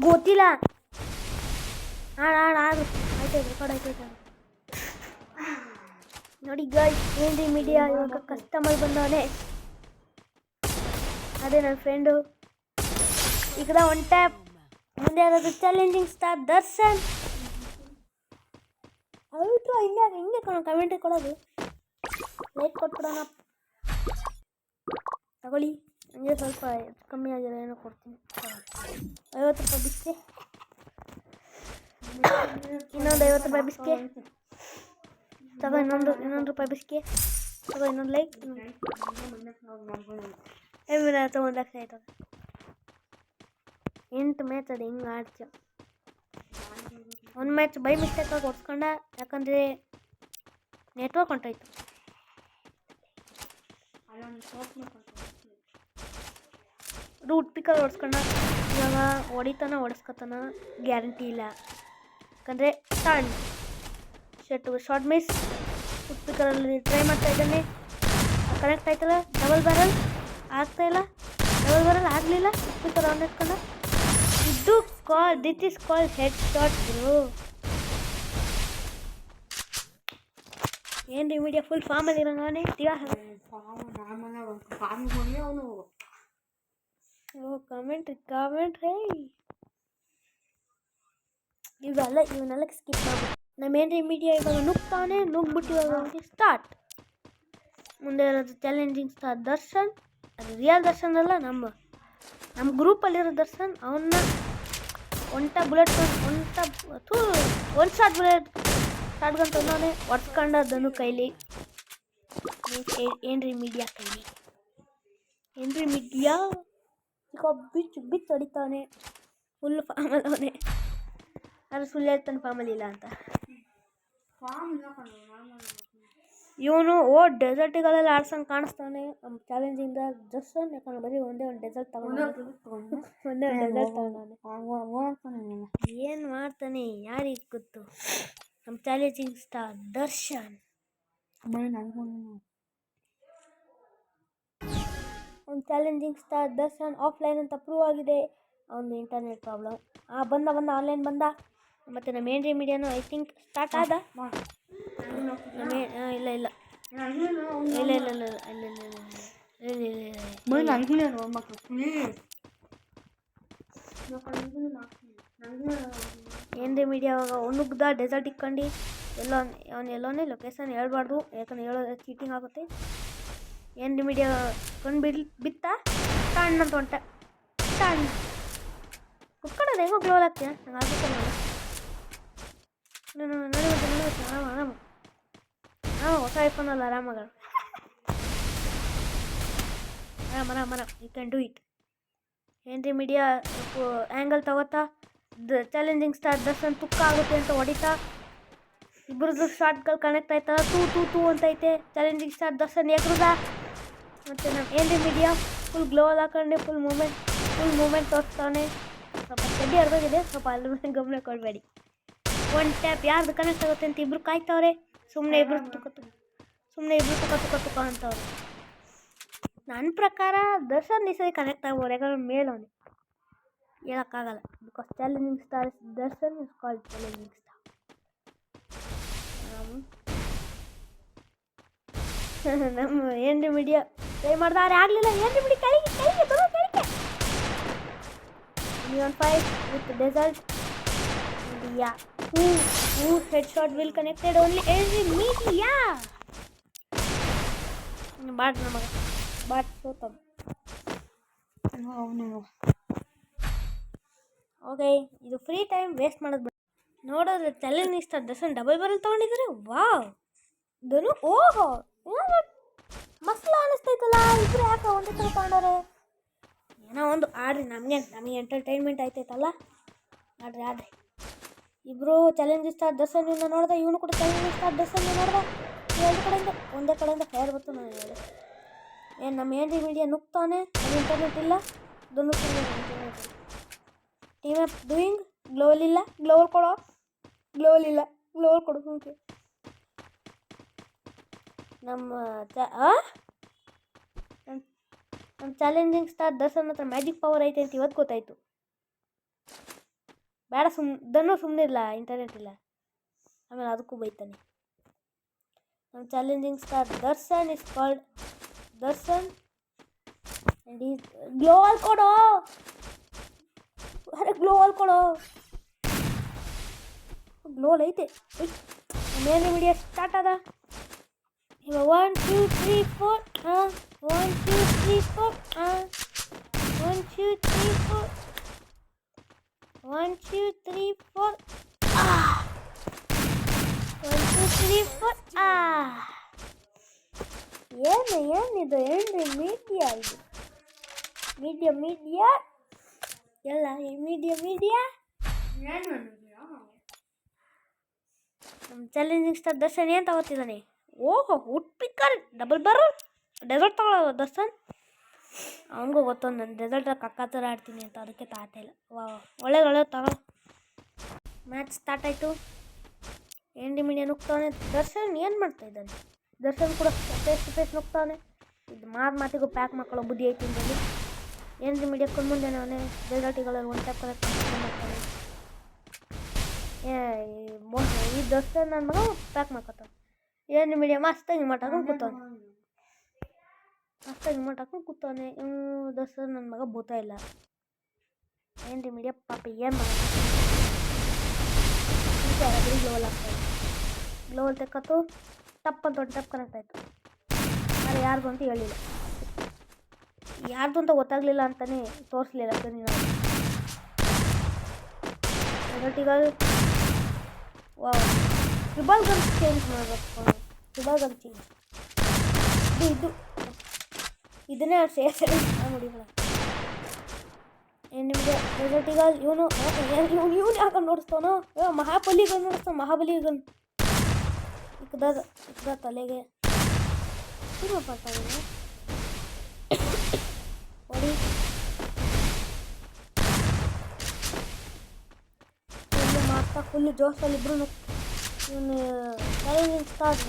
ಗೊತ್ತಿಲ್ಲ. ಆಡು ಆಯ್ತು ರೆಕಾರ್ಡ್ ಆಯ್ತು. ನೋಡಿ ಗೈಸ್, ಏನ್ರಿ ಮೀಡಿಯಾ ಇವಾಗ ಕಸ್ಟಮರ್ ಬಂದವನೇ. ಅದೇ ನನ್ನ ಫ್ರೆಂಡು. ಈಗ ಒನ್ ಟ್ಯಾಪ್ ಮುಂದೆ ಯಾರಾದ್ರು ಚಾಲೆಂಜಿಂಗ್ ಸ್ಟಾರ್ ದರ್ಶನ್. ಅಲ್ಟ್ರಾ ಹಿಂಗೆ ಕಮೆಂಟ್ ಕೊಡೋದು. ಲೈಕ್ ಕೊಟ್ಬಿಡೋಣ. ತಗೊಳ್ಳಿ, ಹಂಗೆ ಸ್ವಲ್ಪ ಕಮ್ಮಿ ಆಗಿರೋ ಏನೋ ಕೊಡ್ತೀನಿ. 50 ರೂಪಾಯಿ ಬಿಸ್ಕೆ. ಇನ್ನೊಂದು 50 ರೂಪಾಯಿ ಬಿಸ್ಕೆ. ತಗೋ ಇನ್ನೊಂದು ರೂಪಾಯಿ ಬಿಸ್ಕೆ. ತಗೋ ಇನ್ನೊಂದು ಲೈಕ್. ಒಂದು ಲಕ್ಷ ಆಯ್ತದ. 8 ಮ್ಯಾಚ್ ಅದು ಹಿಂಗೆ ಆಡ್ತ. ಒಂದು ಮ್ಯಾಚ್ ಬೈ ಮಿಸ್ಟೇಕಾಗಿ ಹೊಡ್ಸ್ಕೊಂಡ, ಯಾಕಂದರೆ ನೆಟ್ವರ್ಕ್ ಹೊಂಟೋಯ್ತು. ರೂಟ್ ಪಿಕಲ್ಲಿ ಹೊಡ್ಸ್ಕೊಂಡ. ಇವಾಗ ಹೊಡಿಸ್ಕೊತಾನ ಗ್ಯಾರಂಟಿ ಇಲ್ಲ. ಯಾಕಂದರೆ ಶಾರ್ಟ್ ಮಿಸ್. ರೂಟ್ ಪಿಕರಲ್ಲಿ ಟ್ರೈ ಮಾಡ್ತಾ ಇದ್ದಾನೆ. ಕನೆಕ್ಟ್ ಆಯ್ತಲ್ಲ. ಡಬಲ್ ಬ್ಯಾರಲ್ ಆಗ್ತಾಯಿಲ್ಲ. ಡಬಲ್ ಬ್ಯಾರಲ್ ಆಗಲಿಲ್ಲ. ರೂಟ್ ಪಿಕರ್ ಆನ್ ಇಟ್ಕೊಂಡ. ಇದು this is called head shot bro. ಏನ್ರಿ ಮೀಡಿಯಾ ಫುಲ್ ಫಾರ್ಮಲ್ಲಿ ಇರೋಂಗವನೇ. ಕಾಮೆಂಟ್ ಹೇ ಇವನ್ನೆಲ್ಲ ಸ್ಕಿಪ್ ಮಾಡ್ಬಿಟ್ಟು ನಮ್ಮೇನ್ರಿ ಮೀಡಿಯಾ ಇವಾಗ ನುಗ್ಬಿಟ್ಟು ಇವಾಗ ಸ್ಟಾರ್ಟ್. ಮುಂದೆ ಇರೋದು ಚಾಲೆಂಜಿಂಗ್ ಸ್ಟಾರ್ ದರ್ಶನ್. ಅದು ರಿಯಲ್ ದರ್ಶನ್ ಅಲ್ಲ, ನಮ್ಮ ಗ್ರೂಪಲ್ಲಿರೋ ದರ್ಶನ್. ಅವನ್ನ ಒನ್ ಶಾಟ್ ಬುಲೆಟ್ ಶಾಟ್ಗನ್ ತಂದವನೇ. ಹೊಡ್ಸ್ಕೊಂಡದನ್ನು ಕೈಲಿ. ಏನ್ರಿ ಮೀಡಿಯಾ ಕೈಲಿ. ಏನ್ರಿ ಮೀಡಿಯಾ ಈಗ ಬಿಚ್ಚು ಹೊಡಿತಾವನೆ. ಫುಲ್ ಫಾರ್ಮಲ್ಲಿ ಅವನೇ. ಅದು ಸುಳ್ಳು ಹೇಳ್ತಾನೆ ಫಾರ್ಮಲ್ಲಿ ಇಲ್ಲ ಅಂತ. ಇವನು ಡೆಸರ್ಟ್ಗಳೆಲ್ಲ ಆಡ್ಸಂಗೆ ಕಾಣಿಸ್ತಾನೆ ನಮ್ಮ ಚಾಲೆಂಜಿಂದ ದರ್ಶನ್. ಯಾಕಂದ್ರೆ ಬರೀ ಒಂದೇ ಒಂದು ಡೆಸರ್ಟ್ ತಗೊಂಡವನೆ. ಏನು ಮಾಡ್ತಾನೆ ಯಾರಿಗೆ ಗೊತ್ತು. ನಮ್ಮ ಚಾಲೆಂಜಿಂಗ್ ಸ್ಟಾರ್ ದರ್ಶನ್. ನಮ್ಮ ಚಾಲೆಂಜಿಂಗ್ ಸ್ಟಾರ್ ದರ್ಶನ್ ಆಫ್ಲೈನ್ ಅಂತ ಪ್ರೂವ್ ಆಗಿದೆ. ಅವನು ಇಂಟರ್ನೆಟ್ ಪ್ರಾಬ್ಲಮ್. ಬಂದ ಆನ್ಲೈನ್ ಬಂದ. ಮತ್ತು ನಮ್ಮ ಏನ್ರಿ ಮೀಡಿಯಾನು ಐ ಥಿಂಕ್ ಸ್ಟಾರ್ಟ್ ಆದ. ಇಲ್ಲ ಏನ್ರಿ ಮೀಡಿಯಾ ಅವಾಗ ಒಣಗ್ದ ಡೆಸರ್ಟ್ ಇಕ್ಕೊಂಡು ಎಲ್ಲೋನೇ ಲೊಕೇಶನ್ ಹೇಳ್ಬಾರ್ದು. ಯಾಕಂದ್ರೆ ಹೇಳೋದು ಚೀಟಿಂಗ್ ಆಗುತ್ತೆ. ಏನ್ರಿ ಮೀಡಿಯಾ ಬಿತ್ತ ಅಂತ ಹೊಂಟ. ಕುತ್ಕೊಳ್ಳೋದು ಹೆಂಗೋ ಗ್ಲೋಲ್ ಆಗ್ತೀಯ. ನಂಗೆ ಆಗ್ಬೇಕಲ್ಲ. ಆರಾಮ ಹೊಸ ಐಫೋನಲ್ಲ ಆರಾಮಾಗ. ಆರಾಮ ಯು ಕ್ಯಾನ್ ಡೂ ಇಟ್. ಏನ್ರಿ ಮೀಡಿಯಾ ಆ್ಯಂಗಲ್ ತಗೋತಾ ಚಾಲೆಂಜಿಂಗ್ ಸ್ಟಾರ್ ದರ್ಶನ್ ತುಕ್ಕ ಆಗುತ್ತೆ ಅಂತ ಹೊಡಿತಾ. ಇಬ್ಬರದ್ದು ಶಾರ್ಟ್ಗಳು ಕನೆಕ್ಟ್ ಆಯ್ತಾ. ತೂ ಅಂತೈತೆ. ಚಾಲೆಂಜಿಂಗ್ ಸ್ಟಾರ್ ದರ್ಶನ್ ಎಗ್ರದ. ಮತ್ತು ನಮ್ಮ ಏನ್ರಿ ಮೀಡಿಯಾ ಫುಲ್ ಗ್ಲೋವಲ್ಲಿ ಹಾಕೊಂಡೆ ಫುಲ್ ಮೂಮೆಂಟ್ ತೋರಿಸ್ತಾನೆ. ಸ್ವಲ್ಪ ಚಡ್ಡಿ ಹರಿದೋಗಿದೆ. ಸ್ವಲ್ಪ ಅದ್ರ ಗಮನ ಕೊಡಬೇಡಿ. ಒನ್ ಟ್ಯಾಪ್ ಯಾರ್ದು ಕನೆಕ್ಟ್ ಆಗುತ್ತೆ ಅಂತ ಇಬ್ರು ಕಾಯ್ತವ್ರೆ. ಸುಮ್ಮನೆ ಇಬ್ರು ತುಕ ಅಂತವ್ರೆ. ನನ್ನ ಪ್ರಕಾರ ದರ್ಶನ್ ಈ ಸರಿ ಕನೆಕ್ಟ್ ಆಗ್ಬೋದು. ಯಾಕಂದ್ರೆ ಮೇಲವನು ಹೇಳೋಕ್ಕಾಗಲ್ಲ. Because challenging star Darshan is called challenging star. ನಮ್ಮ ಏನ್ರಿ ಮೀಡಿಯಾ ಟ್ರೈ ಮಾಡ್ದಾರೆ ಆಗಲಿಲ್ಲ. ಏನ್ರಿ ಮೀಡಿಯಾ ಕೆಳಗೆ ಬರೋ ಕೆಳಗೆ. On fight with desert. ಯಾ who headshot will connected only every media. Bot ನಮಗೆ ಬಾಟ್ ಸೋತಂ. ಓಕೆ, ಇದು ಫ್ರೀ ಟೈಮ್ ವೇಸ್ಟ್ ಮಾಡೋದು ನೋಡೋದ್ರೆ challenging star Darshan double barrel ತೊಗೊಂಡಿದ್ದಾರೆ. ವಾವ್ ಧನು. ಓಹೋ ಮಸ್ಲ ಅನಿಸ್ತೈತಲ್ಲ. ಇಬ್ಬರು ಯಾಕೆ ಒಂದೇ ಥರ ತೊಗೊಂಡವ್ರೆ. ಏನೋ ಒಂದು ಆಡ್ರಿ. ನಮಗೆ ಎಂಟರ್ಟೈನ್ಮೆಂಟ್ ಆಯ್ತೈತಲ್ಲ. ಆಡ್ರಿ ಇಬ್ಬರು ಚಾಲೆಂಜಿಂಗ್ ಸ್ಟಾರ್ ದರ್ಶನ್ ಇವನ್ನ ನೋಡ್ದೆ. ಇವನು ಕೂಡ ಚಾಲೆಂಜಿಂಗ್ ಸ್ಟಾರ್ ದರ್ಶನ್ ನೋಡ್ದೆ. ಒಂದೇ ಕಡೆಯಿಂದ ಫೈರ್ ಬರ್ತು. ನಾನು ಹೇಳಿದೆ ಏನು ನಮ್ಮ ಏನ್ರಿ ಮೀಡಿಯಾ ನುಗ್ತಾನೆ. ಅದು ಇಂಟರ್ನೆಟ್ ಇಲ್ಲ. ಧನು ಟೀಮ್ ಆಪ್ ಡೂಯಿಂಗ್. ಗ್ಲೋವಲ್ ಕೊಡೋ. ಗ್ಲೋವಲ್ ಕೊಡು. ಓಕೆ ನಮ್ಮ ನಮ್ಮ ಚಾಲೆಂಜಿಂಗ್ ಸ್ಟಾರ್ ದರ್ಶನ್ ಹತ್ರ ಮ್ಯಾಜಿಕ್ ಪವರ್ ಐತೆ ಅಂತ ಇವತ್ತು ಗೊತ್ತಾಯಿತು. ಬೇಡ ಸುಮ್ಮನೆ ಇಲ್ಲ, ಇಂಟರ್ನೆಟ್ ಇಲ್ಲ, ಆಮೇಲೆ ಅದಕ್ಕೂ ಬೈತಾನೆ. ನಮ್ಮ challenging star Darshan is called Darshan and is ಗ್ಲೋವಲ್ ಕೊಡೋ, ಅರೆ ಗ್ಲೋವಲ್ ಕೊಡೋ, ಗ್ಲೋಲ್ ಐತೆ. ಮೇಲೆ ವಿಡಿಯೋ ಸ್ಟಾರ್ಟ್ ಅದ. ಇವಾಗ 1 2 3 4 1 2 3 4 1 2 3 4 1 2 3 4 1 2 3 4 ಏನಿದು ಏನ್ರಿ ಮೀಡಿಯಾ, ಇದು ಮೀಡಿಯಾ ಎಲ್ಲ ಮೀಡಿಯಾ ನಮ್ಮ ಚಾಲೆಂಜಿಂಗ್ ಸ್ಟಾರ್ ದರ್ಶನ್ ಏನು ತಗೋತಿದ್ದಾನೆ? ಓಹೋ ವುಡ್ ಪಿಕ್ಕರ್ ಡಬಲ್ ಬರೋ ಡೆಸರ್ಟ್ ತಗೊಳ್ಳೋ ದರ್ಶನ್. ಅವನಿಗೂ ಗೊತ್ತೊಂದು ನಾನು ಡೆಸರ್ಟಾಗಿ ಕಕ್ಕ ಥರ ಆಡ್ತೀನಿ ಅಂತ, ಅದಕ್ಕೆ ತಾತ ಇಲ್ಲ. ಒಳ್ಳೆ ತಗೋ. ಮ್ಯಾಚ್ ಸ್ಟಾರ್ಟ್ ಆಯಿತು. ಎಂಡಿ ಮೀಡಿಯಾ ನುಗ್ತಾನೆ. ದರ್ಶನ್ ಏನು ಮಾಡ್ತಾ ಇದ್ದಾನೆ? ದರ್ಶನ್ ಕೂಡ ಫೇಸ್ ಟು ಫೇಸ್ ನುಗ್ತಾನೆ. ಇದು ಮಾತಿಗೂ ಪ್ಯಾಕ್ ಮಕ್ಕಳು ಬುದ್ಧಿ ಐತಿ ಅಂತೇಳಿ ಎಂಡಿ ಮೀಡಿಯಾ ಮುಂದೆ ಅವನೇ ಡೆಸರ್ಟಿಗಳಲ್ಲಿ ಒಂದು ಟೈಪ್ ಕರೆಕ್ಟ್ ಮಾಡ್ತಾನೆ. ಈ ದರ್ಶನ್ ನನ್ನ ಮಗ ಪ್ಯಾಕ್ ಮಾಡ್ಕೊತಾನೆ. ಎಂಡಿ ಮೀಡಿಯಾ ಮಸ್ತಾಗಿ ಮಾತಾಡ್ಕೊಂಡು ಕೂತಾನೆ. ದರ್ಶನ್ ನನ್ನ ಮಗ ಭೂತ ಇಲ್ಲ. ಎಂಡಿ ಮೀಡಿಯಾ ಪಾಪ ಏನು ಮಾಡ್ತಾರೆ, ಗ್ಲೋವಲ್ ಆಗ್ತಾಯಿದೆ. ಗ್ಲೋವಲ್ ತೆಕ್ಕತ್ತು ಟಪ್ ಅಂತ ಒಂದು ಟಪ್ ಕನೆಕ್ಟ್ ಆಯಿತು. ಆದರೆ ಯಾರ್ದು ಅಂತ ಹೇಳಿಲ್ಲ, ಯಾರ್ದು ಅಂತ ಗೊತ್ತಾಗಲಿಲ್ಲ ಅಂತಲೇ ತೋರಿಸ್ಲಿಲ್ಲ. ಡೆಸರ್ಟಿಗಳು ಟ್ರಿಬಲ್ ಗನ್ ಚೇಂಜ್ ಮಾಡಬೇಕು. ಟ್ರಿಬಲ್ ಗನ್ ಚೇಂಜ್ ಇದನ್ನೇ ಸೇರಿಸಿ ನೋಡಿಲ್ಲ. ನಿಮಗೆ ಡೆಸರ್ಟಿಗಳು ಇವನು ಯಾಕಂಡು ನೋಡಿಸ್ತಾನೋ? ಮಹಾಬಲಿಗನ್ ನೋಡಿಸ್ತಾನೆ. ಮಹಾಬಲಿಗನ್ ಇಕ್ಕದ ತಲೆಗೆ ಶುರು ಮಾಡ್ತಾನೆ. ಹೊಡಿ ಮಾಡ್ತಾ ಫುಲ್ಲು ಜೋಶಲ್ಲಿ ಇಬ್ರು. ಇವನು ಚಾಲೆಂಜಿಂಗ್ ಸ್ಟಾರ್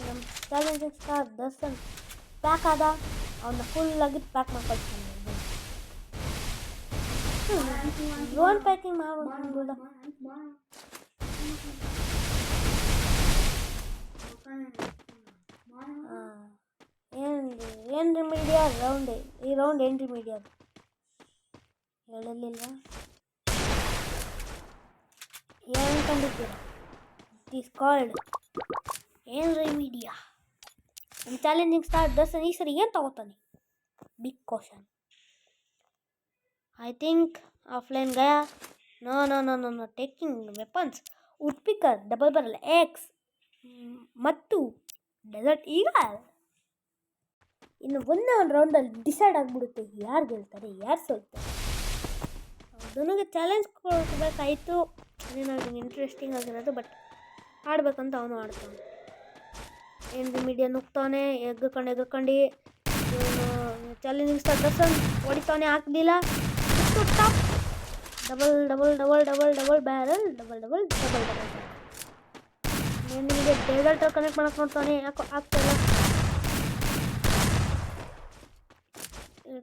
ನಮ್ಮ ಚಾಲೆಂಜಿಂಗ್ ಸ್ಟಾರ್ ದರ್ಶನ್ ಪ್ಯಾಕ್ ಆದ. ಅವನ್ನ ಫುಲ್ಲಾಗಿ ಪ್ಯಾಕ್ ಮಾಡ್ಕೊಳ್ತಾನೆ. ಡ್ರೋನ್ ಪ್ಯಾಕಿಂಗ್ ಮಾಡ್ಬಿಡ. ಏನ್ರಿ ಮೀಡಿಯಾ ರೌಂಡೇ, ಈ ರೌಂಡ್ ಏನ್ರಿ ಮೀಡಿಯಾ ಹೇಳಲಿಲ್ಲ. ಏನು ಕಂಡಿದ್ದೀರ? ಇಟ್ ಈಸ್ ಕಾಲ್ಡ್ ಏನ್ರಿ ಮೀಡಿಯಾ. ನಮ್ಮ ಚಾಲೆಂಜಿಂಗ್ ಸ್ಟಾರ್ ದರ್ಶನ್ ಈ ಸರಿ ಏನು ತಗೋತಾನೆ? Big question. I think offline ಗಯಾ. No taking weapons. Wood picker, double barrel, X ಮತ್ತು ಡೆಸರ್ಟ್. ಈಗ ಇನ್ನು ಒಂದೇ ಒಂದು ರೌಂಡಲ್ಲಿ ಡಿಸೈಡ್ ಆಗಿಬಿಡುತ್ತೆ ಯಾರು ಗೆಲ್ತಾರೆ ಯಾರು ಸೋಲ್ತಾರೆ. ನನಗೆ ಚಾಲೆಂಜ್ ಕೊಡಬೇಕಾಯಿತು. ಅದೇನೋ ಇಂಟ್ರೆಸ್ಟಿಂಗ್ ಆಗಿರೋದು, ಬಟ್ ಆಡ್ಬೇಕಂತ ಅವನು ಆಡ್ತಾನೆ. ಎಂಡಿ ಮೀಡಿಯಾ ನುಗ್ತಾನೆ ಎಗ್ಗಕೊಂಡು ಇವನು ಚಾಲೆಂಜಿಂಗ್ ಸ್ಟಾರ್ ದರ್ಶನ್ ಹೊಡಿತಾನೆ. ಹಾಕ್ಲಿಲ್ಲ. Top double barrel MD media desert connect ಮಾಡಕ್ಕೆ ನೋಡ್ತಾನೆ. ಯಾಕೋ ಆಗ್ತಾಯಿಲ್ಲ.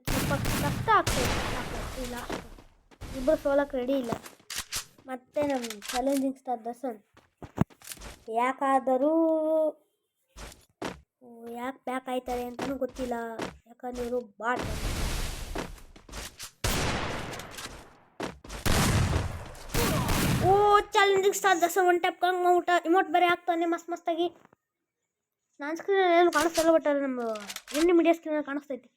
ಸ್ವಲ್ಪ ಕಷ್ಟ ಆಗ್ತಾಯಿಲ್ಲ. ಇಬ್ಬರು ಸೋಲಕ್ಕೆ ರೆಡಿ ಇಲ್ಲ. ಮತ್ತೆ ನಮ್ಮ ಚಾಲೆಂಜಿಂಗ್ ಸ್ಟಾರ್ ದರ್ಶನ್ ಯಾಕಾದರೂ ಯಾಕೆ ಪ್ಯಾಕ್ ಆಯ್ತಾರೆ ಅಂತಲೂ ಗೊತ್ತಿಲ್ಲ. ಯಾಕಂದ್ರೆ ಇವರು ಬಾಟ್. Challenging star Darshan one tap ಊಟ ಇಮೋಟ್ ಬೇರೆ ಆಗ್ತಾನೆ ಮಸ್ತಾಗಿ. ನನ್ನ ಸ್ಕ್ರೀನಲ್ಲಿ ಏನು ಕಾಣಿಸ್ತಾಯಿಲ್ಲ, ಬಟ್ ಅದು ನಮ್ಮ ಎಂಡಿ ಮೀಡಿಯಾ ಸ್ಕ್ರೀನಲ್ಲಿ ಕಾಣಿಸ್ತೈತಿ.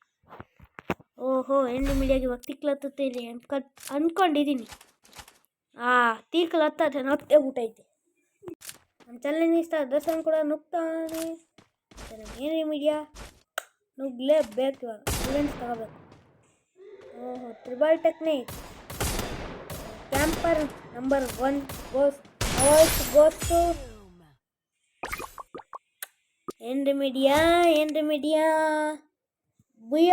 ಓಹೋ ಎಂಡಿ ಮೀಡಿಯಾಗೆ ಇವಾಗ ತಿಕ್ಲತ್ತೈತಿ ಅಂದ್ಕೊಂಡಿದ್ದೀನಿ. ತೀಕ್ಲತ್ತದೆ ನತ್ತೆ ಊಟೈತಿ. ನಮ್ಮ ಚಾಲೆಂಜಿಂಗ್ ಸ್ಟಾರ್ ದರ್ಶನ್ ಕೂಡ ನುಗ್ತಾನೆ. ಮತ್ತು ನಮ್ಮ ಎಂಡಿ ಮೀಡಿಯಾ ನುಗ್ಲೇಬೇಕು. ಇವಾಗ ಇವೆಂಟ್ಸ್ ತಗೋಬೇಕು. ಓಹೋ triple technique. Camper number 1 goes to MD media. ಬುಯ್ಯ